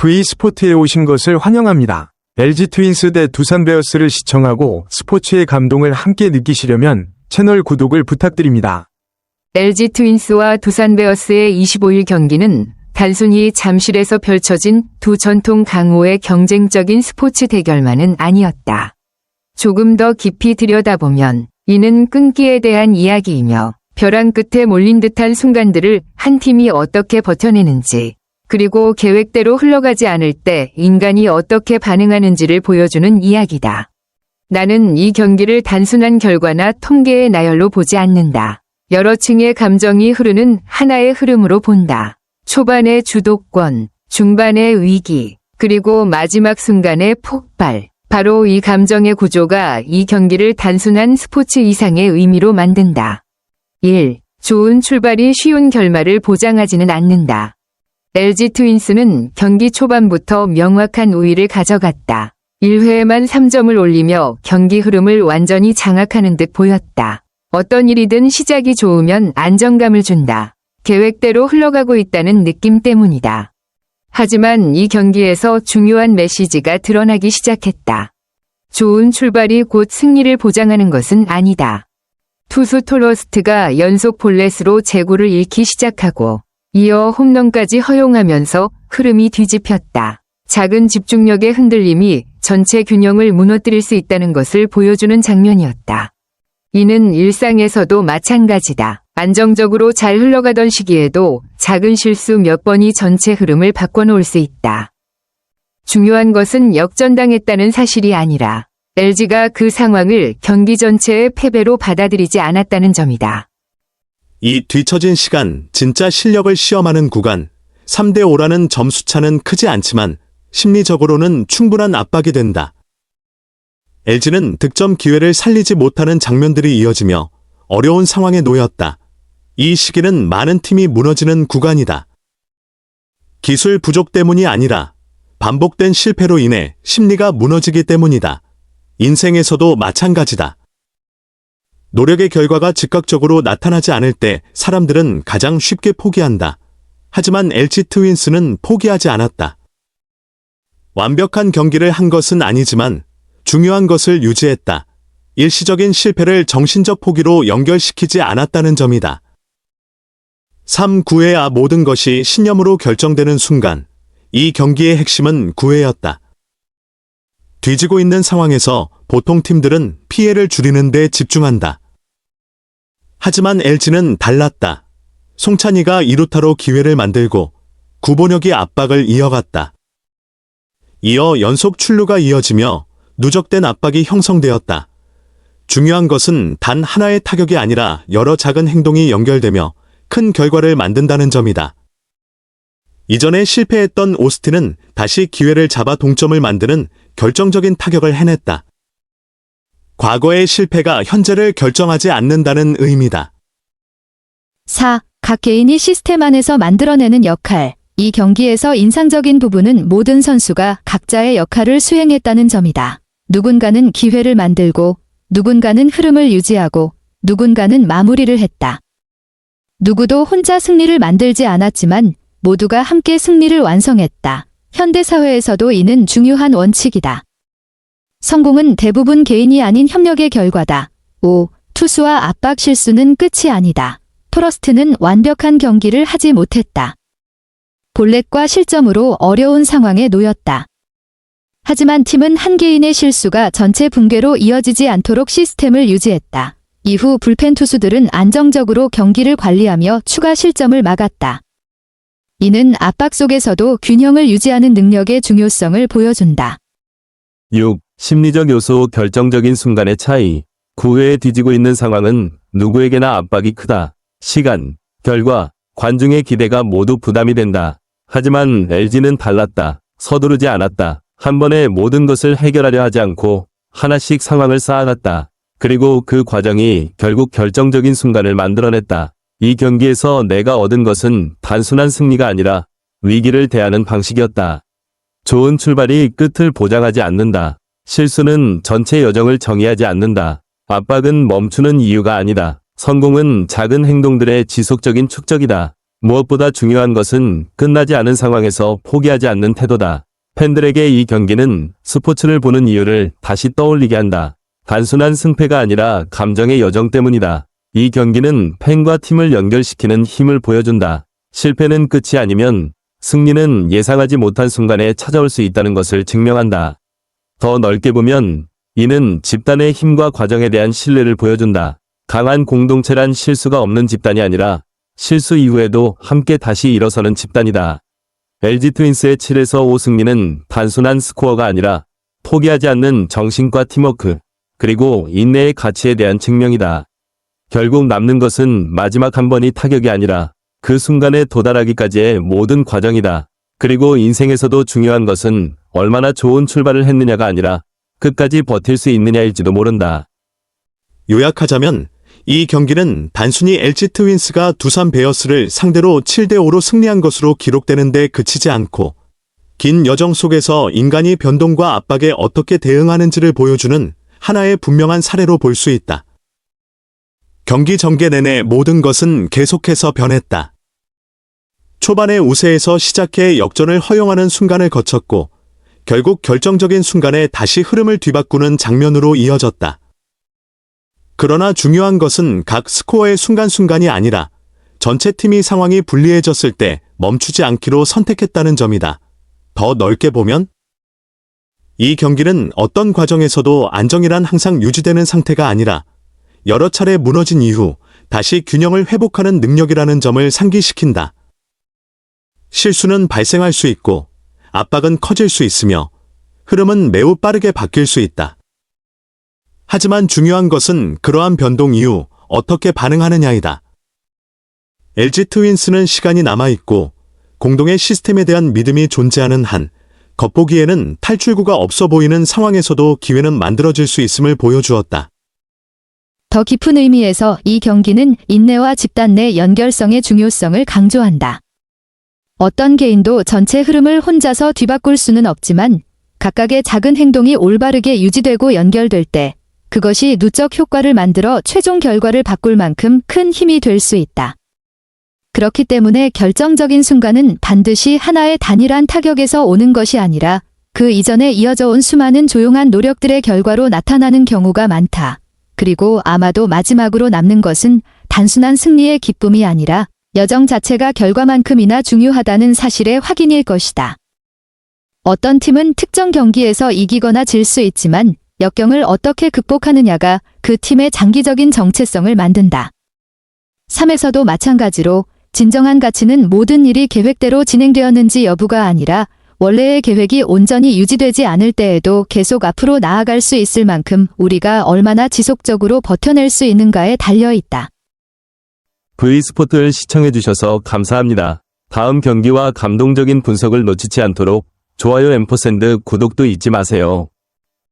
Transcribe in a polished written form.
V스포트에 오신 것을 환영합니다. LG 트윈스 대 두산 베어스를 시청하고 스포츠의 감동을 함께 느끼시려면 채널 구독을 부탁드립니다. LG 트윈스와 두산 베어스의 25일 경기는 단순히 잠실에서 펼쳐진 두 전통 강호의 경쟁적인 스포츠 대결만은 아니었다. 조금 더 깊이 들여다보면 이는 끈기에 대한 이야기이며 벼랑 끝에 몰린 듯한 순간들을 한 팀이 어떻게 버텨내는지, 그리고 계획대로 흘러가지 않을 때 인간이 어떻게 반응하는지를 보여주는 이야기다. 나는 이 경기를 단순한 결과나 통계의 나열로 보지 않는다. 여러 층의 감정이 흐르는 하나의 흐름으로 본다. 초반의 주도권, 중반의 위기, 그리고 마지막 순간의 폭발. 바로 이 감정의 구조가 이 경기를 단순한 스포츠 이상의 의미로 만든다. 1. 좋은 출발이 쉬운 결말을 보장하지는 않는다. LG 트윈스는 경기 초반부터 명확한 우위를 가져갔다. 1회에만 3점을 올리며 경기 흐름을 완전히 장악하는 듯 보였다. 어떤 일이든 시작이 좋으면 안정감을 준다. 계획대로 흘러가고 있다는 느낌 때문이다. 하지만 이 경기에서 중요한 메시지가 드러나기 시작했다. 좋은 출발이 곧 승리를 보장하는 것은 아니다. 투수 토러스트가 연속 볼넷으로 제구를 잃기 시작하고 이어 홈런까지 허용하면서 흐름이 뒤집혔다. 작은 집중력의 흔들림이 전체 균형을 무너뜨릴 수 있다는 것을 보여주는 장면이었다. 이는 일상에서도 마찬가지다. 안정적으로 잘 흘러가던 시기에도 작은 실수 몇 번이 전체 흐름을 바꿔놓을 수 있다. 중요한 것은 역전당했다는 사실이 아니라 LG가 그 상황을 경기 전체의 패배로 받아들이지 않았다는 점이다. 이 뒤처진 시간, 진짜 실력을 시험하는 구간, 3대5라는 점수차는 크지 않지만 심리적으로는 충분한 압박이 된다. LG는 득점 기회를 살리지 못하는 장면들이 이어지며 어려운 상황에 놓였다. 이 시기는 많은 팀이 무너지는 구간이다. 기술 부족 때문이 아니라 반복된 실패로 인해 심리가 무너지기 때문이다. 인생에서도 마찬가지다. 노력의 결과가 즉각적으로 나타나지 않을 때 사람들은 가장 쉽게 포기한다. 하지만 LG 트윈스는 포기하지 않았다. 완벽한 경기를 한 것은 아니지만 중요한 것을 유지했다. 일시적인 실패를 정신적 포기로 연결시키지 않았다는 점이다. 3-9회야 모든 것이 신념으로 결정되는 순간, 이 경기의 핵심은 9회였다. 뒤지고 있는 상황에서 보통 팀들은 피해를 줄이는 데 집중한다. 하지만 LG는 달랐다. 송찬희가 2루타로 기회를 만들고 구본혁이 압박을 이어갔다. 이어 연속 출루가 이어지며 누적된 압박이 형성되었다. 중요한 것은 단 하나의 타격이 아니라 여러 작은 행동이 연결되며 큰 결과를 만든다는 점이다. 이전에 실패했던 오스틴은 다시 기회를 잡아 동점을 만드는 결정적인 타격을 해냈다. 과거의 실패가 현재를 결정하지 않는다는 의미다. 4. 각 개인이 시스템 안에서 만들어내는 역할. 이 경기에서 인상적인 부분은 모든 선수가 각자의 역할을 수행했다는 점이다. 누군가는 기회를 만들고, 누군가는 흐름을 유지하고, 누군가는 마무리를 했다. 누구도 혼자 승리를 만들지 않았지만 모두가 함께 승리를 완성했다. 현대사회에서도 이는 중요한 원칙이다. 성공은 대부분 개인이 아닌 협력의 결과다. 5. 투수와 압박 실수는 끝이 아니다. 토러스트는 완벽한 경기를 하지 못했다. 볼넷과 실점으로 어려운 상황에 놓였다. 하지만 팀은 한 개인의 실수가 전체 붕괴로 이어지지 않도록 시스템을 유지했다. 이후 불펜 투수들은 안정적으로 경기를 관리하며 추가 실점을 막았다. 이는 압박 속에서도 균형을 유지하는 능력의 중요성을 보여준다. 6. 심리적 요소 결정적인 순간의 차이. 9회에 뒤지고 있는 상황은 누구에게나 압박이 크다. 시간, 결과, 관중의 기대가 모두 부담이 된다. 하지만 LG는 달랐다. 서두르지 않았다. 한 번에 모든 것을 해결하려 하지 않고 하나씩 상황을 쌓아갔다. 그리고 그 과정이 결국 결정적인 순간을 만들어냈다. 이 경기에서 내가 얻은 것은 단순한 승리가 아니라 위기를 대하는 방식이었다. 좋은 출발이 끝을 보장하지 않는다. 실수는 전체 여정을 정의하지 않는다. 압박은 멈추는 이유가 아니다. 성공은 작은 행동들의 지속적인 축적이다. 무엇보다 중요한 것은 끝나지 않은 상황에서 포기하지 않는 태도다. 팬들에게 이 경기는 스포츠를 보는 이유를 다시 떠올리게 한다. 단순한 승패가 아니라 감정의 여정 때문이다. 이 경기는 팬과 팀을 연결시키는 힘을 보여준다. 실패는 끝이 아니면 승리는 예상하지 못한 순간에 찾아올 수 있다는 것을 증명한다. 더 넓게 보면 이는 집단의 힘과 과정에 대한 신뢰를 보여준다. 강한 공동체란 실수가 없는 집단이 아니라 실수 이후에도 함께 다시 일어서는 집단이다. LG 트윈스의 7에서 5 승리는 단순한 스코어가 아니라 포기하지 않는 정신과 팀워크, 그리고 인내의 가치에 대한 증명이다. 결국 남는 것은 마지막 한 번이 타격이 아니라 그 순간에 도달하기까지의 모든 과정이다. 그리고 인생에서도 중요한 것은 얼마나 좋은 출발을 했느냐가 아니라 끝까지 버틸 수 있느냐일지도 모른다. 요약하자면 이 경기는 단순히 LG 트윈스가 두산 베어스를 상대로 7대5로 승리한 것으로 기록되는 데 그치지 않고 긴 여정 속에서 인간이 변동과 압박에 어떻게 대응하는지를 보여주는 하나의 분명한 사례로 볼 수 있다. 경기 전개 내내 모든 것은 계속해서 변했다. 초반에 우세에서 시작해 역전을 허용하는 순간을 거쳤고 결국 결정적인 순간에 다시 흐름을 뒤바꾸는 장면으로 이어졌다. 그러나 중요한 것은 각 스코어의 순간순간이 아니라 전체 팀이 상황이 불리해졌을 때 멈추지 않기로 선택했다는 점이다. 더 넓게 보면 이 경기는 어떤 과정에서도 안정이란 항상 유지되는 상태가 아니라 여러 차례 무너진 이후 다시 균형을 회복하는 능력이라는 점을 상기시킨다. 실수는 발생할 수 있고 압박은 커질 수 있으며 흐름은 매우 빠르게 바뀔 수 있다. 하지만 중요한 것은 그러한 변동 이후 어떻게 반응하느냐이다. LG 트윈스는 시간이 남아있고 공동의 시스템에 대한 믿음이 존재하는 한 겉보기에는 탈출구가 없어 보이는 상황에서도 기회는 만들어질 수 있음을 보여주었다. 더 깊은 의미에서 이 경기는 인내와 집단 내 연결성의 중요성을 강조한다. 어떤 개인도 전체 흐름을 혼자서 뒤바꿀 수는 없지만 각각의 작은 행동이 올바르게 유지되고 연결될 때 그것이 누적 효과를 만들어 최종 결과를 바꿀 만큼 큰 힘이 될 수 있다. 그렇기 때문에 결정적인 순간은 반드시 하나의 단일한 타격에서 오는 것이 아니라 그 이전에 이어져 온 수많은 조용한 노력들의 결과로 나타나는 경우가 많다. 그리고 아마도 마지막으로 남는 것은 단순한 승리의 기쁨이 아니라 여정 자체가 결과만큼이나 중요하다는 사실의 확인일 것이다. 어떤 팀은 특정 경기에서 이기거나 질 수 있지만 역경을 어떻게 극복하느냐가 그 팀의 장기적인 정체성을 만든다. 삶에서도 마찬가지로 진정한 가치는 모든 일이 계획대로 진행되었는지 여부가 아니라 원래의 계획이 온전히 유지되지 않을 때에도 계속 앞으로 나아갈 수 있을 만큼 우리가 얼마나 지속적으로 버텨낼 수 있는가에 달려 있다. V스포츠를 시청해주셔서 감사합니다. 다음 경기와 감동적인 분석을 놓치지 않도록 좋아요 &구독도 잊지 마세요.